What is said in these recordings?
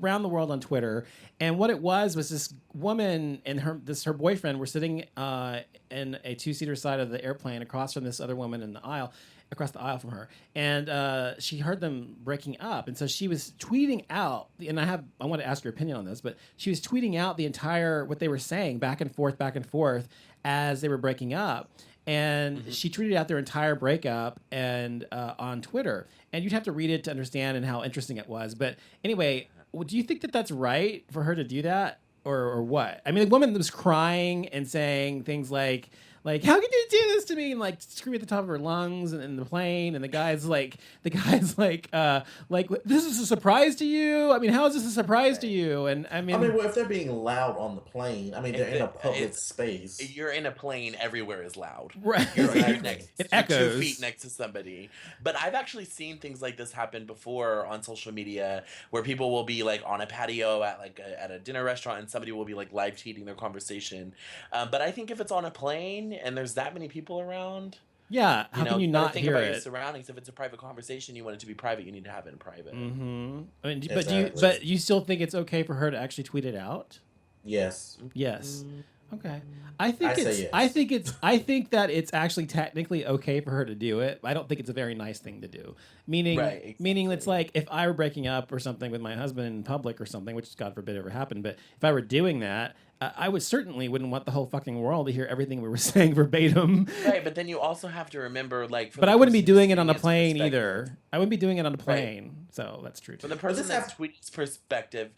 around the world on Twitter. And what it was this woman and her boyfriend were sitting in a two-seater side of the airplane across from this other woman in the aisle. Across the aisle from her, and she heard them breaking up, and so she was tweeting out. And I want to ask your opinion on this, but she was tweeting out the entire what they were saying back and forth as they were breaking up, and she tweeted out their entire breakup and on Twitter, and you'd have to read it to understand and how interesting it was. But anyway, do you think that that's right for her to do that, or what? I mean, the woman was crying and saying things like, how could you do this to me? And like screaming at the top of her lungs and in the plane. And the guy's like, this is a surprise to you? I mean, how is this a surprise to you? And I mean, well, if they're being loud on the plane, I mean, they're in a public space. You're in a plane, everywhere is loud. Right. You're It echoes. 2 feet next to somebody. But I've actually seen things like this happen before on social media, where people will be like on a patio at a dinner restaurant, and somebody will be like live tweeting their conversation. But I think if it's on a plane and there's that many people around, yeah, how can you not think hear about it? your surroundings. If it's a private conversation, you want it to be private. You need to have it in private. Mm-hmm. I mean, Exactly. but you still think it's okay for her to actually tweet it out? Yes. Yes. Okay. I say yes. I think that it's actually technically okay for her to do it. I don't think it's a very nice thing to do. Meaning it's like if I were breaking up or something with my husband in public or something, which God forbid ever happened, but if I were doing that, I wouldn't want the whole fucking world to hear everything we were saying verbatim. Right, but then you also have to remember, like, but I wouldn't be doing it on a plane either. I wouldn't be doing it on a plane, so that's true. From the person that's tweeting's perspective,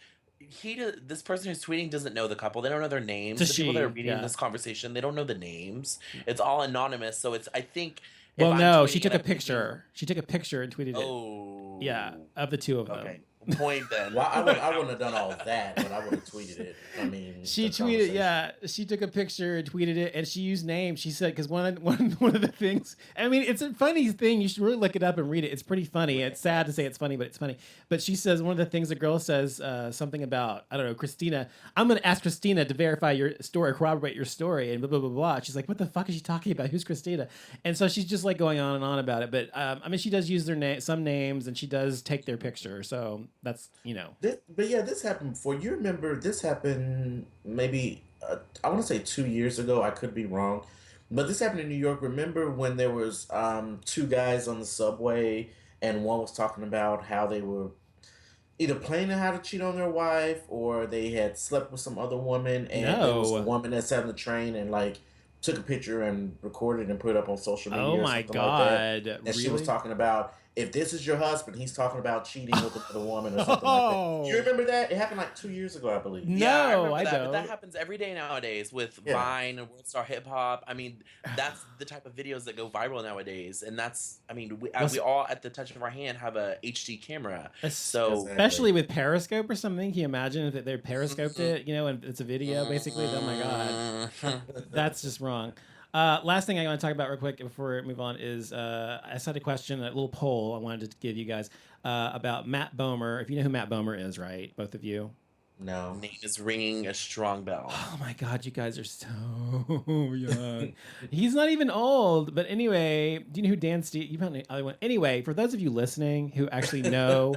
this person who's tweeting doesn't know the couple. They don't know their names. The people that are reading this conversation, they don't know the names. It's all anonymous, so it's. I think. Well, no, she took a picture. She took a picture and tweeted it. Oh. Yeah, of the two of them. Okay. Point then. Well, I wouldn't have done all of that, but I would have tweeted it. I mean, she tweeted, yeah. She took a picture and tweeted it, and she used names. She said, because one of the things. I mean, it's a funny thing. You should really look it up and read it. It's pretty funny. It's sad to say it's funny, but it's funny. But she says one of the things the girl says something about, I don't know, Christina. I'm going to ask Christina to verify your story, corroborate your story, and blah blah blah blah. She's like, what the fuck is she talking about? Who's Christina? And so she's just like going on and on about it. But I mean, she does use some names, and she does take their picture. So that's this happened before. You remember this happened maybe I want to say 2 years ago. I could be wrong, but this happened in New York. Remember when there was two guys on the subway, and one was talking about how they were either planning how to cheat on their wife or they had slept with some other woman, and there was a woman that sat on the train and like took a picture and recorded and put it up on social media. Oh my God! Like and really? she was talking about, if this is your husband, he's talking about cheating with another woman or something like that. You remember that? It happened like 2 years ago, I believe. No, I don't. But that happens every day nowadays with Vine and World Star Hip Hop. I mean, that's the type of videos that go viral nowadays. And that's, I mean, we all at the touch of our hand have a HD camera. So especially with Periscope or something. Can you imagine if they periscoped it, and it's a video basically? Oh my God. That's just wrong. Last thing I want to talk about real quick before we move on is I just had a question, a little poll I wanted to give you guys about Matt Bomer. If you know who Matt Bomer is, right? Both of you? No. Name is ringing a strong bell. Oh my God, you guys are so young. He's not even old. But anyway, do you know who Dan Stevens? You probably know the other one. Anyway, for those of you listening who actually know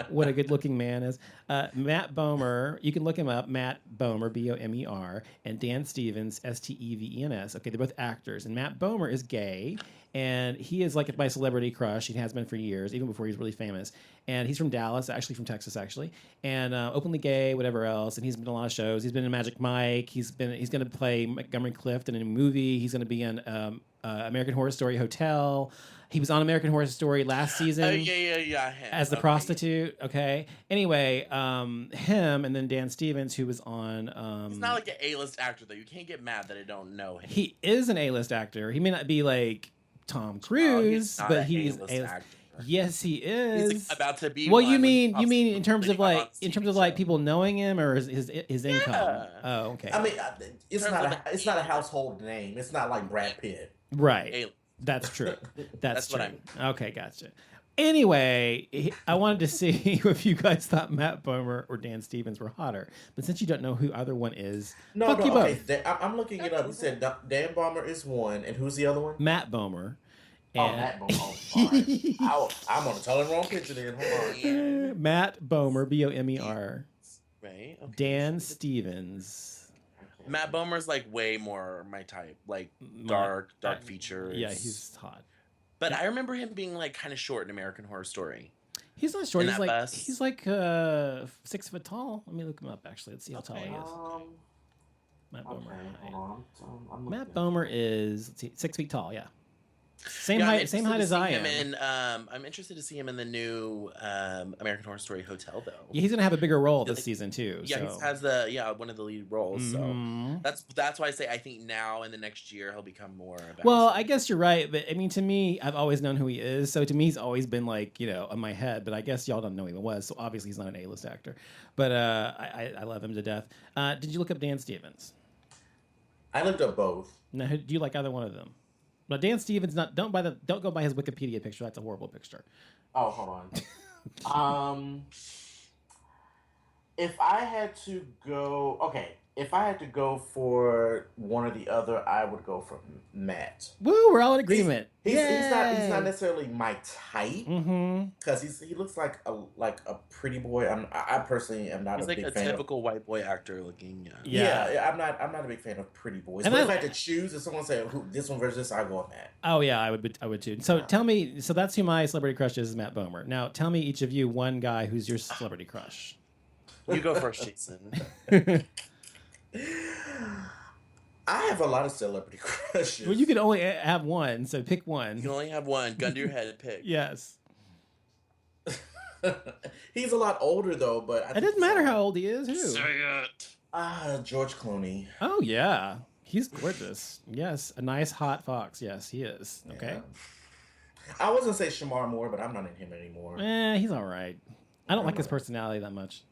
what a good-looking man is, Matt Bomer, you can look him up. Matt Bomer, Bomer, and Dan Stevens, Stevens. Okay, they're both actors, and Matt Bomer is gay. And he is like my celebrity crush. He has been for years, even before he's really famous. And he's from Dallas, actually from Texas, actually. And openly gay, whatever else. And he's been in a lot of shows. He's been in Magic Mike. He's going to play Montgomery Clift in a movie. He's going to be in American Horror Story Hotel. He was on American Horror Story last season. Yeah. As the prostitute. Okay. Anyway, him and then Dan Stevens, who was on. He's not like an A-list actor, though. You can't get mad that I don't know him. He is an A-list actor. He may not be like Tom Cruise, but he's A-list actor. Yes, he is. He's about to be. Well, you mean in terms of like people knowing him or his income? Oh, okay. I mean, it's not a household name. It's not like Brad Pitt. Right. That's true. That's true. What I mean. Okay, gotcha. Anyway, I wanted to see if you guys thought Matt Bomer or Dan Stevens were hotter. But since you don't know who either one is, fuck you both. I'm looking it up. You said Dan Bomer is one, and who's the other one? Matt Bomer. Matt Bomer. Oh, I'm on a totally wrong picture then. Hold on. Matt Bomer, Bomer. Right. Okay. Dan Stevens. Matt Bomer's like way more my type, like My- dark features. Yeah, he's hot. But I remember him being like kind of short in American Horror Story. He's not short. In He's that like bus? he's like 6 foot tall. Let me look him up. Actually, let's see how tall he is. Matt Bomer. Okay, hold on. I'm Matt looking. Bomer is, let's see, 6 feet tall. Yeah, same Yeah, I'm height. Same interested height to as see I him am. I'm interested to see him in the new American Horror Story Hotel, though. Yeah, he's gonna have a bigger role this Like- season too. Yeah, so. he has one of the lead roles. Mhm. So that's why I say I think now in the next year he'll become more. About Well, I guess you're right, but I mean, to me, I've always known who he is. So to me, he's always been like, in my head. But I guess y'all don't know who he was. So obviously, he's not an A-list actor. But I love him to death. Did you look up Dan Stevens? I looked up both. Now, do you like either one of them? Now, Dan Stevens, don't go by his Wikipedia picture. That's a horrible picture. Oh, hold on. If I had to go for one or the other, I would go for Matt. Woo, we're all in agreement. He's not necessarily my type Mm-hmm. because he looks like a pretty boy. I personally am not he's a like big a fan of. typical white boy actor looking. Yeah, I'm not a big fan of pretty boys. And But I- if I had to choose, if someone said this one versus this, I go with Matt. Oh yeah, I would too. So tell me, so that's who my celebrity crush is Matt Bomer. Now tell me each of you one guy who's your celebrity crush. You go first, Jason. I have a lot of celebrity crushes. Well, you can only have one, so pick You one. can only have one. Gun to your head and pick. Yes. He's a lot older though, but It doesn't matter how old he is. Who? it. George Clooney. Oh yeah, he's gorgeous. Yes, a nice hot fox. Yes, he is. Okay. Yeah. I was gonna say Shamar Moore, but I'm not in him anymore. He's all right. I don't like his personality that much.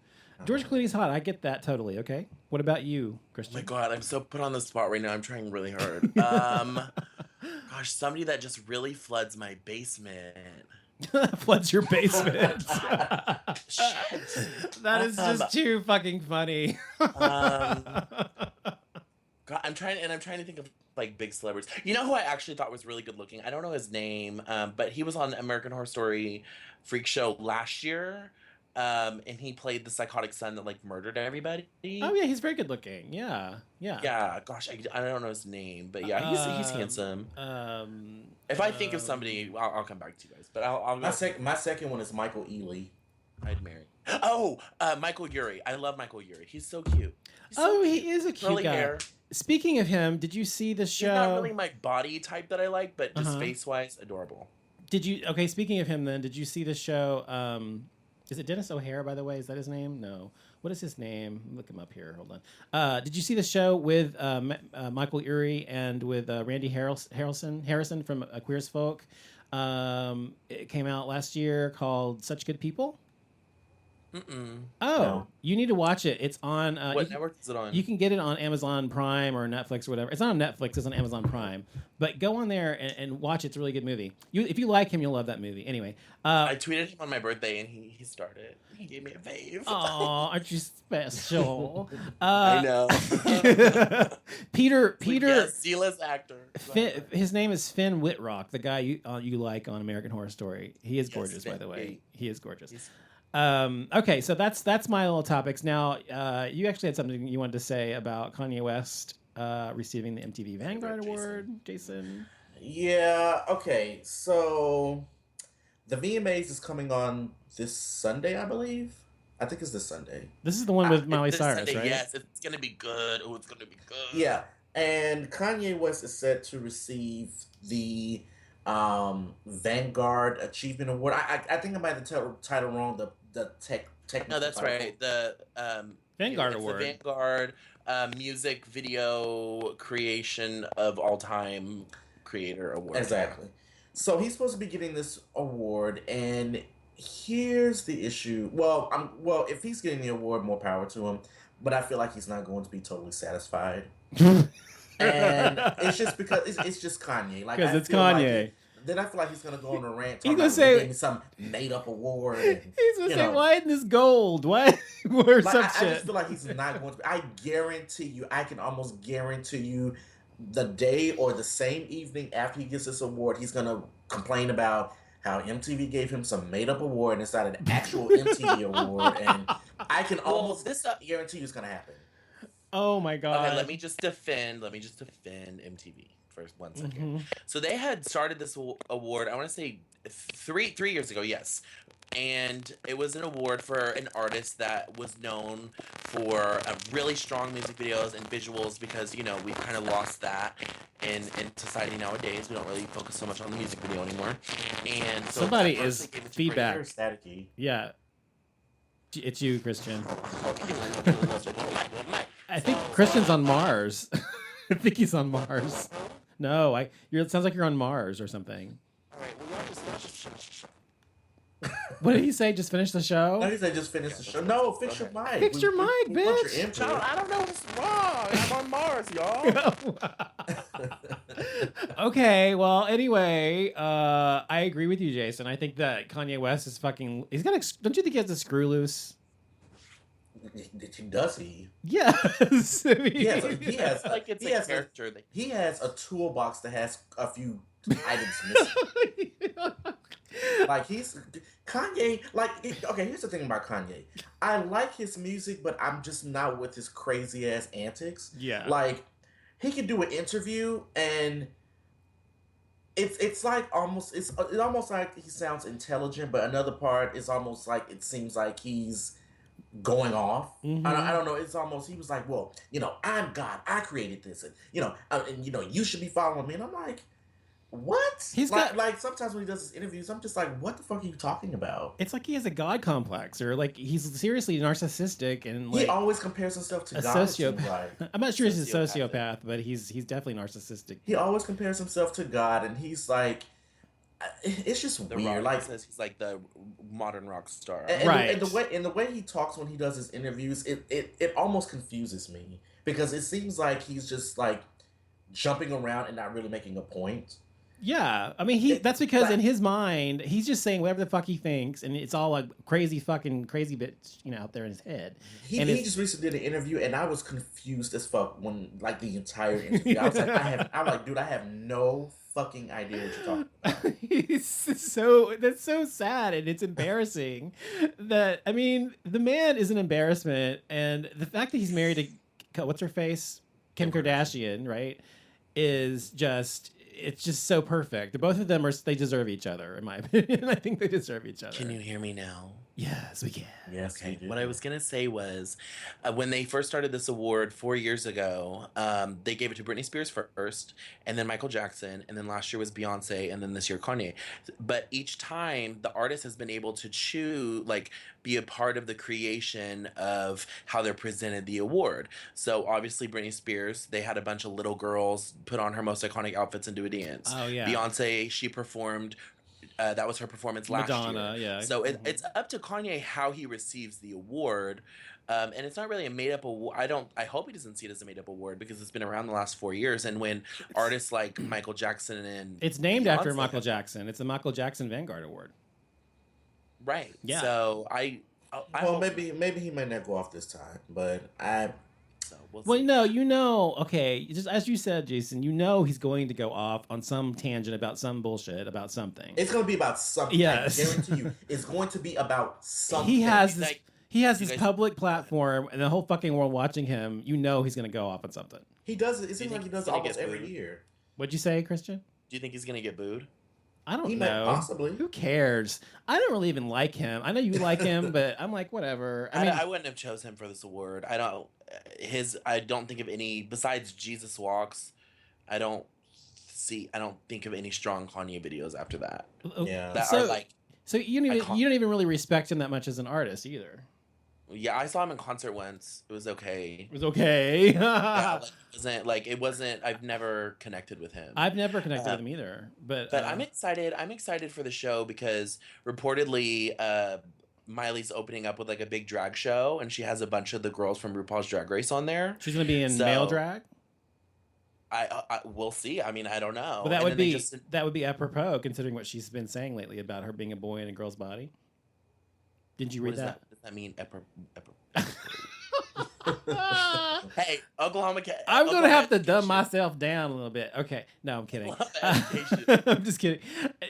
George Clooney's hot. I get that totally. Okay. What about you, Oh Christian? my god, I'm so put on the spot right now. I'm trying really hard. Gosh, somebody that just really floods my basement. Floods your basement. Shit. That is just too fucking funny. God, I'm trying to think of like big celebrities. You know who I actually thought was really good looking? I don't know his name, but he was on American Horror Story Freak Show last year. And he played the psychotic son that like murdered everybody. Oh yeah, he's very good looking. Yeah. Yeah, gosh, I don't know his name, but yeah, he's handsome. If I think of somebody, I'll come back to you guys. But I'll go. My second one is Michael Ealy. I'd marry. Oh, Michael Urie. I love Michael Urie. He's so cute. He is a cute Curly guy. hair. Speaking of him, did you see the show? He's not really my body type that I like, but just Uh-huh. face wise, adorable. Okay, speaking of him, then, did you see the show? Is it Dennis O'Hare, by the way? Is that his name? No. What is his name? Look him up here. Hold on. Did you see the show with Michael Urie and with Randy Harrison from Queer as Folk? It came out last year called Such Good People. Mm-mm. Oh, No. you need to watch it. It's on. What network is it on? You can get it on Amazon Prime or Netflix or whatever. It's not on Netflix. It's on Amazon Prime. But go on there and watch it. It's a really good movie. If you like him, you'll love that movie. Anyway. I tweeted him on my birthday, and he started. He gave me a fave. Aw, aren't you special? I know. Peter. Yes, C-list actor. His name is Finn Whitrock, the guy you like on American Horror Story. He is Yes, gorgeous, by Finn, the way. yeah. He is gorgeous. He's- Okay, so that's my little topics. Now, you actually had something you wanted to say about Kanye West receiving the MTV Vanguard Jason. Award, Jason. Yeah. Okay. So the VMAs is coming on this Sunday, I believe. I think it's this Sunday. This is the one with Miley This Cyrus, Sunday, right? Yes, it's gonna be good. Oh, it's gonna be good. Yeah. And Kanye West is set to receive the Vanguard Achievement Award. I think I might have the title wrong. The technical. No, that's title. right. The Vanguard it's Award. The Vanguard music video creation of all time creator award. Exactly. So he's supposed to be getting this award, and here's the issue. Well, if he's getting the award, more power to him. But I feel like he's not going to be totally satisfied, and it's just because it's just Kanye. Like Because I it's feel like Kanye. then I feel like he's gonna go on a rant. He's Talking gonna about say- getting some made up award. And, He's gonna you say, know. "Why isn't this gold? Why or like, some I shit?" just feel like he's not going to. I guarantee you, I can almost guarantee you, the day or the same evening after he gets this award, he's gonna complain about how MTV gave him some made up award and it's not an actual MTV award, and I can Well, almost this guarantee you it's gonna happen. Oh my god. okay, let me just defend MTV for 1 second. Mm-hmm. So they had started this award, I want to say 3 years ago, yes. And it was an award for an artist that was known for really strong music videos and visuals because, you know, we've kind of lost that in society nowadays. We don't really focus so much on the music video anymore. And so Somebody at first is they gave it to feedback. Very staticky. Yeah. It's you, Christian. I think So, Christian's on Mars. I think he's on Mars. No, it sounds like you're on Mars or something. all right, well, y'all just What did he say? Just finish the show? No, he said just finish the show. No, fix your mic. Fix your mic, we want your bitch. input. John, I don't know what's wrong. I'm on Mars, y'all. Okay, well, anyway, I agree with you, Jason. I think that Kanye West is fucking. He's got. Don't you think he has a screw loose? Does he? Yes. I mean, He has Like it's he a has character that he has a toolbox that has a few items missing. Like he's Kanye. Like okay, here's the thing about Kanye. I like his music, but I'm just not with his crazy ass antics. Yeah. Like he can do an interview and it's like it's almost like he sounds intelligent, but another part is almost like it seems like he's going off. Mhm. I don't know. It's almost he was like, well, you know, I'm God. I created this, and you should be following me. And I'm like, what? He's like, got- like sometimes when he does his interviews, I'm just like, what the fuck are you talking about? It's like he has a god complex, or like he's seriously narcissistic and like He always compares himself to a God. it seems sociopath. like. I'm not sure he's a Sociopath. sociopath, but he's definitely narcissistic. He always compares himself to God, and he's like, it's just the weird. rock Like says he's like the modern rock star. And, Right. and the way he talks when he does his interviews, it almost confuses me because it seems like he's just like jumping around and not really making a point. Yeah, I mean, that's because but- in his mind, he's just saying whatever the fuck he thinks, and it's all like crazy bit, out there in his head. He And it's- just recently did an interview, and I was confused as fuck when like the entire interview. I was like, I'm like, dude, I have no fucking idea what you're talking about. That's so sad, and it's embarrassing. That I mean, the man is an embarrassment, and the fact that he's married to what's her face, Kim Kardashian, right, is just. It's just so perfect. Both of them they deserve each other, in my opinion. I think they deserve each other. Can you hear me now? Yes, we can. Yes, Okay. he did. What I was gonna say was, when they first started this award 4 years ago, they gave it to Britney Spears first, and then Michael Jackson, and then last year was Beyonce, and then this year Kanye. But each time, the artist has been able to be a part of the creation of how they're presented the award. So obviously, Britney Spears, they had a bunch of little girls put on her most iconic outfits and do a dance. Oh yeah. Beyonce, she performed. That was her performance last Madonna, year. yeah. So it's up to Kanye how he receives the award, and it's not really a made up award. I hope he doesn't see it as a made up award because it's been around the last 4 years. And when artists like Michael Jackson and It's named after Beyonce- Michael Jackson. It's the Michael Jackson Vanguard Award. right? Yeah. So I Well, hope maybe he might not go off this time, but so. We'll Well, see. no, okay. Just as you said, Jason, he's going to go off on some tangent about some bullshit about something. it's going to be about something. Yes. I guarantee you, it's going to be about something. He has He's this. like- He has you this guys- public platform, and the whole fucking world watching him. He's going to go off on something. He does it. It Do you seems like think he does he's it gonna almost get every booed? year. What'd you say, Christian? Do you think he's gonna get booed? I don't He might know. possibly. Who cares? I don't really even like him. I know you like him, but I'm like, whatever. I mean, I wouldn't have chose him for this award. I don't think of any besides Jesus Walks. I don't think of any strong Kanye videos after that. Yeah. That so, are like, so you don't even really respect him that much as an artist either. yeah, I saw him in concert once. It was okay. It was okay. Yeah, it wasn't. I've never connected with him. I've never connected with him either, but I'm excited. I'm excited for the show because reportedly, Miley's opening up with like a big drag show, and she has a bunch of the girls from RuPaul's Drag Race on there. she's gonna be in So- male drag. I we'll see. I mean, I don't know. Well, that And would then they be just- that would be apropos considering what she's been saying lately about her being a boy in a girl's body. Did you what read does that? Does that mean? Hey, Oklahoma. I'm gonna Oklahoma have to dumb education. myself down a little bit. Okay, no, I'm kidding. Oklahoma education. I'm just kidding.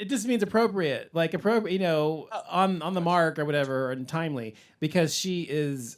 It just means appropriate, like appropriate, on the mark or whatever, and timely, because she is